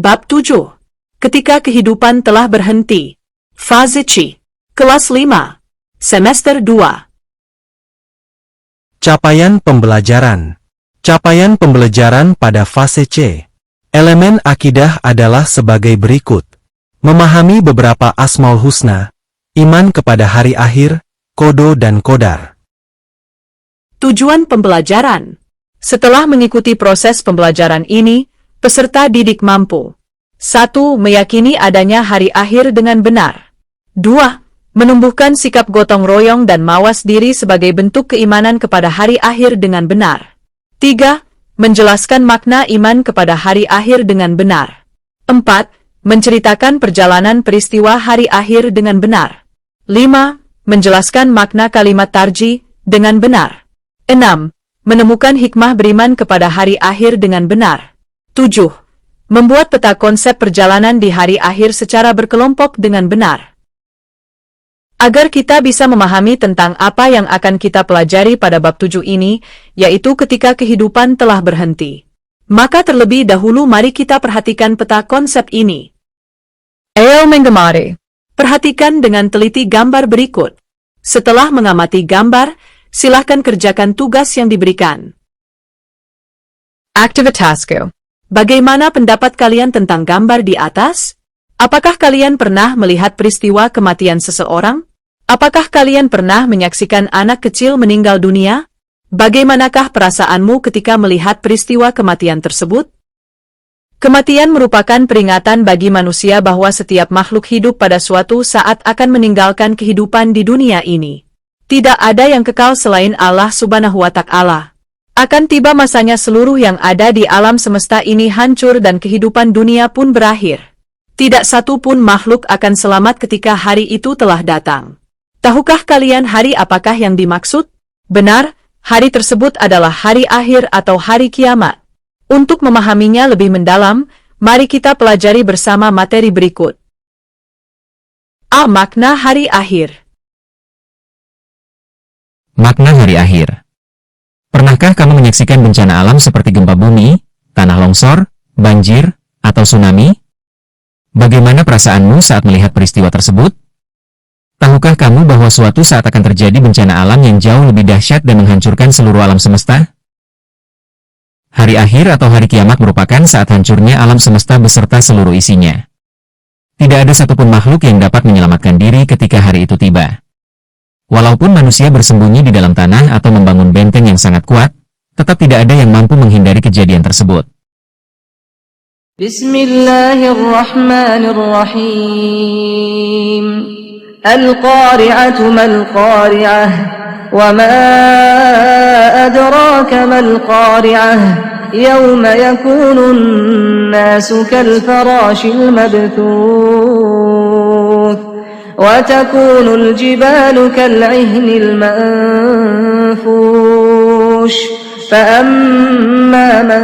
Bab 7. Ketika kehidupan telah berhenti. Fase C. Kelas 5. Semester 2. Capaian pembelajaran. Capaian pembelajaran pada fase C. Elemen akidah adalah sebagai berikut. Memahami beberapa Asmaul Husna, iman kepada hari akhir, kodo dan kodar. Tujuan pembelajaran. Setelah mengikuti proses pembelajaran ini, peserta didik mampu 1. Meyakini adanya hari akhir dengan benar. 2. Menumbuhkan sikap gotong royong dan mawas diri sebagai bentuk keimanan kepada hari akhir dengan benar. 3. Menjelaskan makna iman kepada hari akhir dengan benar. 4. Menceritakan perjalanan peristiwa hari akhir dengan benar. 5. Menjelaskan makna kalimat tarji dengan benar. 6. Menemukan hikmah beriman kepada hari akhir dengan benar. 7. Membuat peta konsep perjalanan di hari akhir secara berkelompok dengan benar. Agar kita bisa memahami tentang apa yang akan kita pelajari pada bab 7 ini, yaitu ketika kehidupan telah berhenti. Maka terlebih dahulu mari kita perhatikan peta konsep ini. Ayo mengemari. Perhatikan dengan teliti gambar berikut. Setelah mengamati gambar, silakan kerjakan tugas yang diberikan. Aktivitasku. Bagaimana pendapat kalian tentang gambar di atas? Apakah kalian pernah melihat peristiwa kematian seseorang? Apakah kalian pernah menyaksikan anak kecil meninggal dunia? Bagaimanakah perasaanmu ketika melihat peristiwa kematian tersebut? Kematian merupakan peringatan bagi manusia bahwa setiap makhluk hidup pada suatu saat akan meninggalkan kehidupan di dunia ini. Tidak ada yang kekal selain Allah Subhanahu wa Ta'ala. Akan tiba masanya seluruh yang ada di alam semesta ini hancur dan kehidupan dunia pun berakhir. Tidak satu pun makhluk akan selamat ketika hari itu telah datang. Tahukah kalian hari apakah yang dimaksud? Benar, hari tersebut adalah hari akhir atau hari kiamat. Untuk memahaminya lebih mendalam, mari kita pelajari bersama materi berikut. A. Makna hari akhir. Makna hari akhir. Pernahkah kamu menyaksikan bencana alam seperti gempa bumi, tanah longsor, banjir, atau tsunami? Bagaimana perasaanmu saat melihat peristiwa tersebut? Tahukah kamu bahwa suatu saat akan terjadi bencana alam yang jauh lebih dahsyat dan menghancurkan seluruh alam semesta? Hari akhir atau hari kiamat merupakan saat hancurnya alam semesta beserta seluruh isinya. Tidak ada satupun makhluk yang dapat menyelamatkan diri ketika hari itu tiba. Walaupun manusia bersembunyi di dalam tanah atau membangun benteng yang sangat kuat, tetap tidak ada yang mampu menghindari kejadian tersebut. Bismillahirrahmanirrahim. Al-Qari'atu mal-Qari'ah. Wa ma adraka mal-Qari'ah. Yawma yakunun nasu kal-farashil mabthuth. وتكون الجبال كالعهن المنفوش فأما من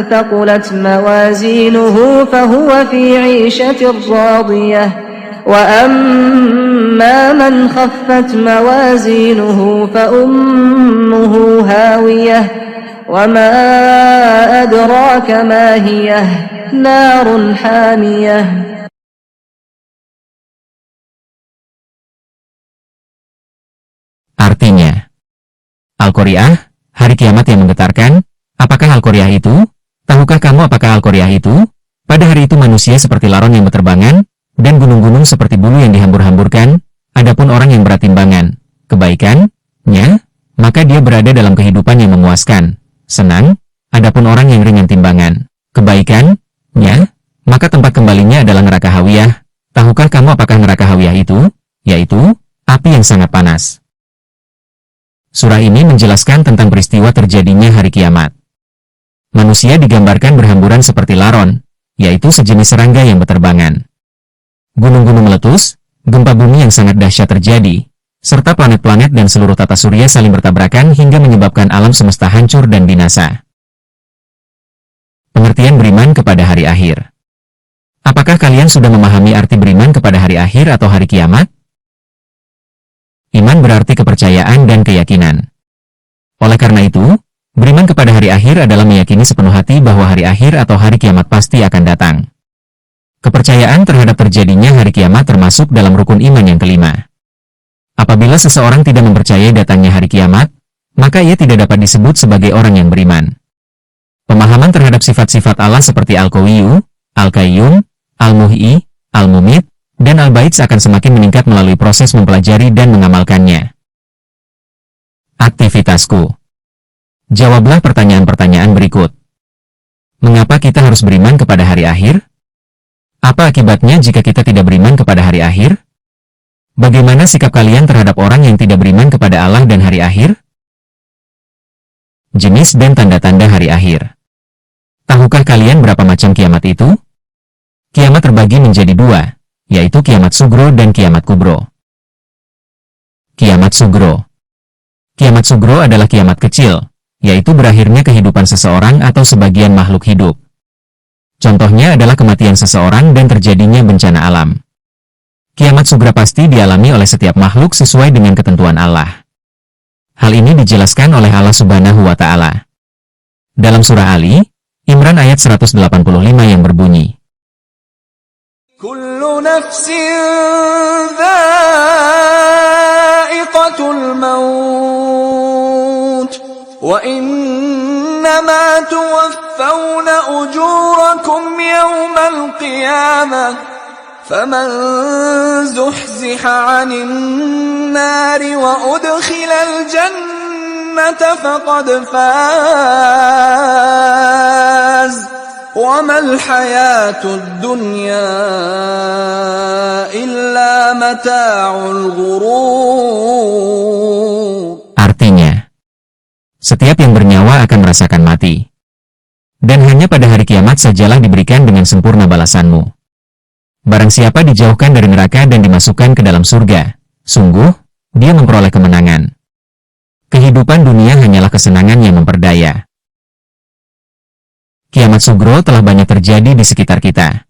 ثقلت موازينه فهو في عيشة راضية وأما من خفت موازينه فأمه هاوية وما أدراك ما هي نار حامية. Artinya, Al-Qari'ah, hari kiamat yang menggetarkan. Apakah Al-Qari'ah itu? Tahukah kamu apakah Al-Qari'ah itu? Pada hari itu manusia seperti laron yang berterbangan, dan gunung-gunung seperti bulu yang dihambur-hamburkan. Adapun orang yang berat timbangan, kebaikannya, maka dia berada dalam kehidupan yang memuaskan, senang. Adapun orang yang ringan timbangan, kebaikannya, maka tempat kembalinya adalah neraka hawiyah. Tahukah kamu apakah neraka hawiyah itu? Yaitu, api yang sangat panas. Surah ini menjelaskan tentang peristiwa terjadinya hari kiamat. Manusia digambarkan berhamburan seperti laron, yaitu sejenis serangga yang berterbangan. Gunung-gunung meletus, gempa bumi yang sangat dahsyat terjadi, serta planet-planet dan seluruh tata surya saling bertabrakan hingga menyebabkan alam semesta hancur dan binasa. Pengertian beriman kepada hari akhir. Apakah kalian sudah memahami arti beriman kepada hari akhir atau hari kiamat? Iman berarti kepercayaan dan keyakinan. Oleh karena itu, beriman kepada hari akhir adalah meyakini sepenuh hati bahwa hari akhir atau hari kiamat pasti akan datang. Kepercayaan terhadap terjadinya hari kiamat termasuk dalam rukun iman yang kelima. Apabila seseorang tidak mempercayai datangnya hari kiamat, maka ia tidak dapat disebut sebagai orang yang beriman. Pemahaman terhadap sifat-sifat Allah seperti Al-Qawiyyu, Al-Qayyum, Al-Muhyi, Al-Mumit, dan Al-Baits akan semakin meningkat melalui proses mempelajari dan mengamalkannya. Aktivitasku. Jawablah pertanyaan-pertanyaan berikut. Mengapa kita harus beriman kepada hari akhir? Apa akibatnya jika kita tidak beriman kepada hari akhir? Bagaimana sikap kalian terhadap orang yang tidak beriman kepada Allah dan hari akhir? Jenis dan tanda-tanda hari akhir. Tahukah kalian berapa macam kiamat itu? Kiamat terbagi menjadi dua, yaitu kiamat sugro dan kiamat kubro. Kiamat sugro. Kiamat sugro adalah kiamat kecil, yaitu berakhirnya kehidupan seseorang atau sebagian makhluk hidup. Contohnya adalah kematian seseorang dan terjadinya bencana alam. Kiamat sugra pasti dialami oleh setiap makhluk sesuai dengan ketentuan Allah. Hal ini dijelaskan oleh Allah Subhanahu wa Ta'ala. Dalam surah Ali, Imran ayat 185 yang berbunyi, Kullu nafsin dha'iqatul maut, wa innama tuwaffawna ujurakum yawmal qiyamah, faman zuhziha 'anil nari wa udkhilal jannata faqad faz, wa mal hayatud dunya illa mata'ul ghurur. Artinya, setiap yang bernyawa akan merasakan mati. Dan hanya pada hari kiamat sajalah diberikan dengan sempurna balasanmu. Barang siapa dijauhkan dari neraka dan dimasukkan ke dalam surga, sungguh, dia memperoleh kemenangan. Kehidupan dunia hanyalah kesenangan yang memperdaya. Kiamat sugro telah banyak terjadi di sekitar kita.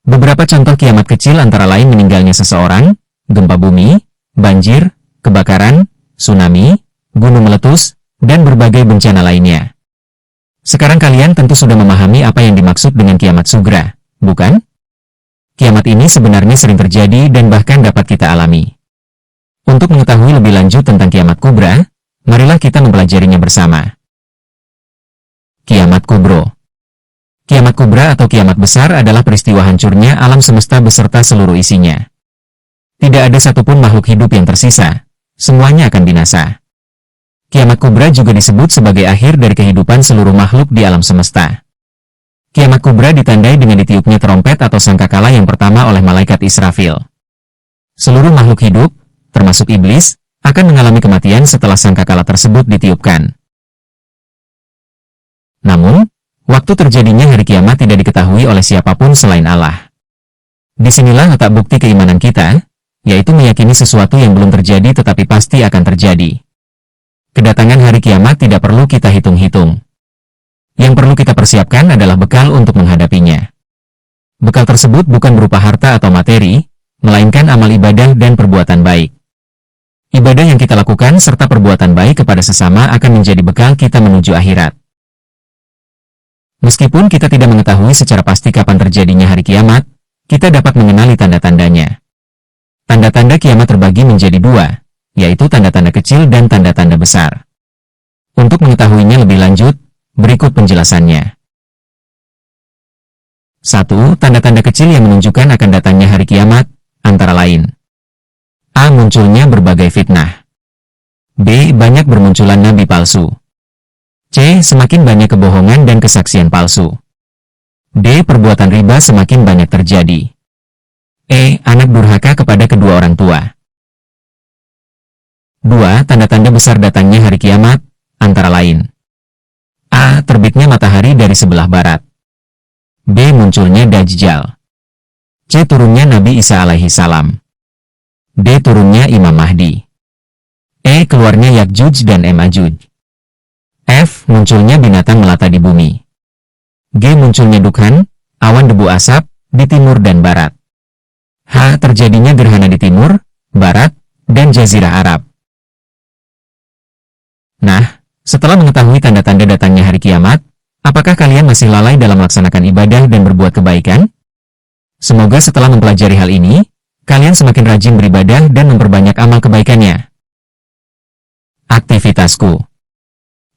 Beberapa contoh kiamat kecil antara lain meninggalnya seseorang, gempa bumi, banjir, kebakaran, tsunami, gunung meletus, dan berbagai bencana lainnya. Sekarang kalian tentu sudah memahami apa yang dimaksud dengan kiamat sugra, bukan? Kiamat ini sebenarnya sering terjadi dan bahkan dapat kita alami. Untuk mengetahui lebih lanjut tentang kiamat kubra, marilah kita mempelajarinya bersama. Kiamat kubro. Kiamat kubra atau kiamat besar adalah peristiwa hancurnya alam semesta beserta seluruh isinya. Tidak ada satupun makhluk hidup yang tersisa, semuanya akan binasa. Kiamat kubra juga disebut sebagai akhir dari kehidupan seluruh makhluk di alam semesta. Kiamat kubra ditandai dengan ditiupnya trompet atau sangkakala yang pertama oleh malaikat Israfil. Seluruh makhluk hidup, termasuk iblis, akan mengalami kematian setelah sangkakala tersebut ditiupkan. Namun, waktu terjadinya hari kiamat tidak diketahui oleh siapapun selain Allah. Disinilah letak bukti keimanan kita, yaitu meyakini sesuatu yang belum terjadi tetapi pasti akan terjadi. Kedatangan hari kiamat tidak perlu kita hitung-hitung. Yang perlu kita persiapkan adalah bekal untuk menghadapinya. Bekal tersebut bukan berupa harta atau materi, melainkan amal ibadah dan perbuatan baik. Ibadah yang kita lakukan serta perbuatan baik kepada sesama akan menjadi bekal kita menuju akhirat. Meskipun kita tidak mengetahui secara pasti kapan terjadinya hari kiamat, kita dapat mengenali tanda-tandanya. Tanda-tanda kiamat terbagi menjadi dua, yaitu tanda-tanda kecil dan tanda-tanda besar. Untuk mengetahuinya lebih lanjut, berikut penjelasannya. 1. Tanda-tanda kecil yang menunjukkan akan datangnya hari kiamat, antara lain: A. Munculnya berbagai fitnah. B. Banyak bermunculan nabi palsu. C. Semakin banyak kebohongan dan kesaksian palsu. D. Perbuatan riba semakin banyak terjadi. E. Anak durhaka kepada kedua orang tua. 2. Tanda-tanda besar datangnya hari kiamat, antara lain: A. Terbitnya matahari dari sebelah barat. B. Munculnya Dajjal. C. Turunnya Nabi Isa alaihi salam. D. Turunnya Imam Mahdi. E. Keluarnya Yakjuj dan Majuj. F. Munculnya binatang melata di bumi. G. Munculnya Dukhan, awan debu asap, di timur dan barat. H. Terjadinya gerhana di timur, barat, dan jazirah Arab. Nah, setelah mengetahui tanda-tanda datangnya hari kiamat, apakah kalian masih lalai dalam melaksanakan ibadah dan berbuat kebaikan? Semoga setelah mempelajari hal ini, kalian semakin rajin beribadah dan memperbanyak amal kebaikannya. Aktivitasku.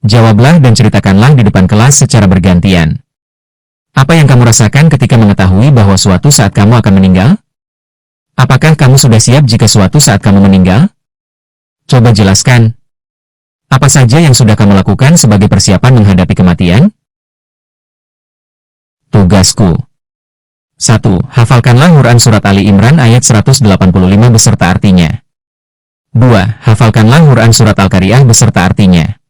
Jawablah dan ceritakanlah di depan kelas secara bergantian. Apa yang kamu rasakan ketika mengetahui bahwa suatu saat kamu akan meninggal? Apakah kamu sudah siap jika suatu saat kamu meninggal? Coba jelaskan. Apa saja yang sudah kamu lakukan sebagai persiapan menghadapi kematian? Tugasku. 1. Hafalkanlah Quran Surat Ali Imran ayat 185 beserta artinya. 2. Hafalkanlah Quran Surat Al-Qariyah beserta artinya.